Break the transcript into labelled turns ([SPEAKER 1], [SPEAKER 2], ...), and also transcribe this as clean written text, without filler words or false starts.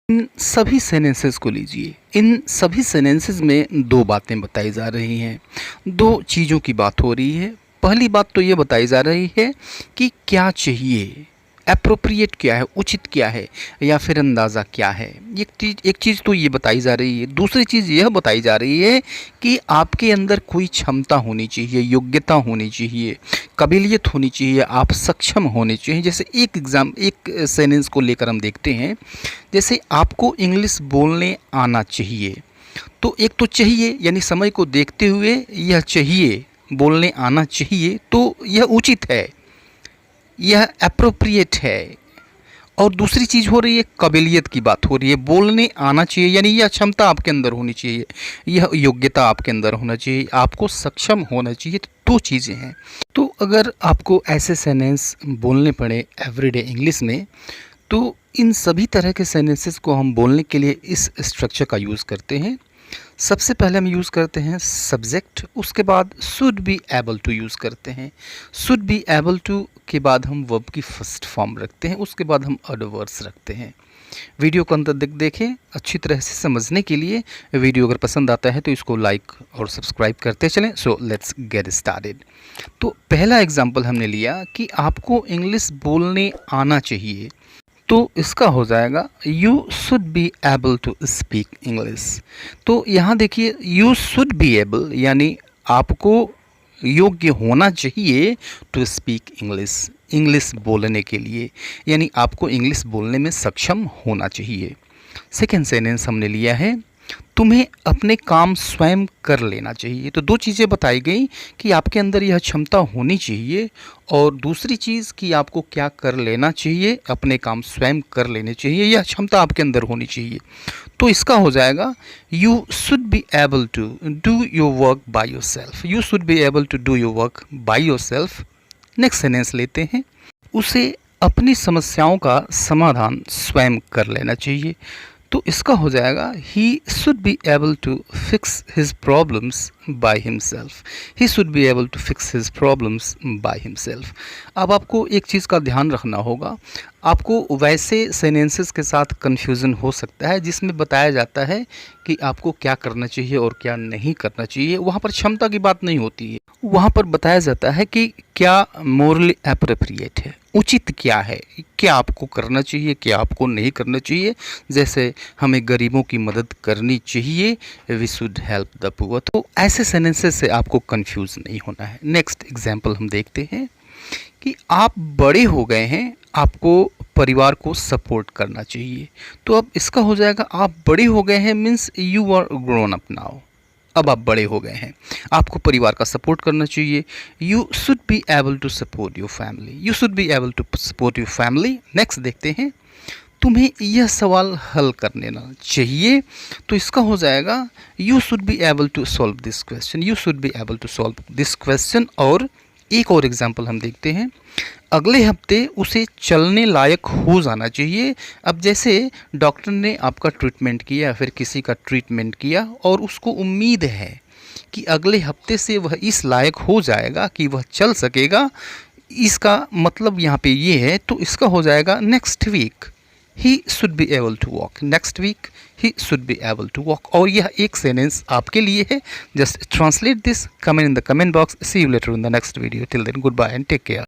[SPEAKER 1] इन सभी सेनेंसेस को लीजिए। इन सभी सेनेंसेस में दो बातें बताई जा रही हैं, दो चीज़ों की बात हो रही है। पहली बात तो ये बताई जा रही है कि क्या चाहिए, एप्रोप्रिएट क्या है, उचित क्या है, या फिर अंदाज़ा क्या है। एक चीज़ तो ये बताई जा रही है। दूसरी चीज़ यह बताई जा रही है कि आपके अंदर कोई क्षमता होनी चाहिए, योग्यता होनी चाहिए, काबिलियत होनी चाहिए, आप सक्षम होने चाहिए। जैसे एक सेंटेंस को लेकर हम देखते हैं, जैसे आपको इंग्लिश बोलने आना चाहिए। तो एक तो चाहिए यानी समय को देखते हुए यह चाहिए, बोलने आना चाहिए, तो यह उचित है, यह एप्रोप्रिएट है। और दूसरी चीज़ हो रही है, काबिलियत की बात हो रही है। बोलने आना चाहिए यानी यह क्षमता आपके अंदर होनी चाहिए, यह योग्यता आपके अंदर होना चाहिए, आपको सक्षम होना चाहिए। तो दो चीज़ें हैं। तो अगर आपको ऐसे सेंटेंस बोलने पड़े एवरीडे इंग्लिश में, तो इन सभी तरह के सेंटेंसेस को हम बोलने के लिए इस स्ट्रक्चर का यूज़ करते हैं। सबसे पहले हम यूज़ करते हैं सब्जेक्ट, उसके बाद should be able to use करते हैं। शुड बी एबल टू के बाद हम वर्ब की फर्स्ट फॉर्म रखते हैं, उसके बाद हम एडवर्ब्स रखते हैं। वीडियो को अंत तक देखें अच्छी तरह से समझने के लिए। वीडियो अगर पसंद आता है तो इसको लाइक और सब्सक्राइब करते चलें। So let's get started. तो पहला एग्जांपल हमने लिया कि आपको इंग्लिश बोलने आना चाहिए, तो इसका हो जाएगा you should be able to speak English. तो यहाँ देखिए, यू शुड बी एबल यानी आपको योग्य होना चाहिए टू स्पीक इंग्लिश, इंग्लिश बोलने के लिए, यानी आपको इंग्लिश बोलने में सक्षम होना चाहिए। सेकेंड सेंटेंस हमने लिया है, तुम्हें अपने काम स्वयं कर लेना चाहिए। तो दो चीज़ें बताई गई कि आपके अंदर यह क्षमता होनी चाहिए, और दूसरी चीज़ कि आपको क्या कर लेना चाहिए, अपने काम स्वयं कर लेने चाहिए, यह क्षमता आपके अंदर होनी चाहिए। तो इसका हो जाएगा you should be able to do your work by yourself. You should be able to do your work by yourself. Next sentence लेते हैं, उसे अपनी समस्याओं का समाधान स्वयं कर लेना चाहिए। तो इसका हो जाएगा he should be able to fix his problems by himself. He should be able to fix his problems by himself. अब आपको एक चीज़ का ध्यान रखना होगा, आपको वैसे सेंटेंसेस के साथ कन्फ्यूज़न हो सकता है जिसमें बताया जाता है कि आपको क्या करना चाहिए और क्या नहीं करना चाहिए। वहाँ पर क्षमता की बात नहीं होती है, वहाँ पर बताया जाता है कि क्या मोरली एप्रोप्रिएट है, उचित क्या है, क्या आपको करना चाहिए, क्या आपको नहीं करना चाहिए। जैसे हमें गरीबों की मदद करनी चाहिए, we should help the poor. तो ऐसे सेंटेंसेस से आपको कंफ्यूज नहीं होना है। नेक्स्ट एग्जांपल हम देखते हैं कि आप बड़े हो गए हैं, आपको परिवार को सपोर्ट करना चाहिए। तो अब इसका हो जाएगा आप बड़े हो गए हैं means you are grown up now. अब आप बड़े हो गए हैं, आपको परिवार का सपोर्ट करना चाहिए। You should be able to support your family. You should be able to support your family. Next देखते हैं, तुम्हें यह सवाल हल कर लेना चाहिए। तो इसका हो जाएगा you should be able to solve this question. You should be able to solve this question. और एक और एग्जाम्पल हम देखते हैं, अगले हफ्ते उसे चलने लायक हो जाना चाहिए। अब जैसे डॉक्टर ने आपका ट्रीटमेंट किया, फिर किसी का ट्रीटमेंट किया, और उसको उम्मीद है कि अगले हफ्ते से वह इस लायक हो जाएगा कि वह चल सकेगा। इसका मतलब यहाँ पे ये है, तो इसका हो जाएगा next week he should be able to walk. Next week he should be able to walk. और यह एक सेंटेंस आपके लिए है। Just translate this, comment in the comment box. See you later in the next video. Till then goodbye and take care.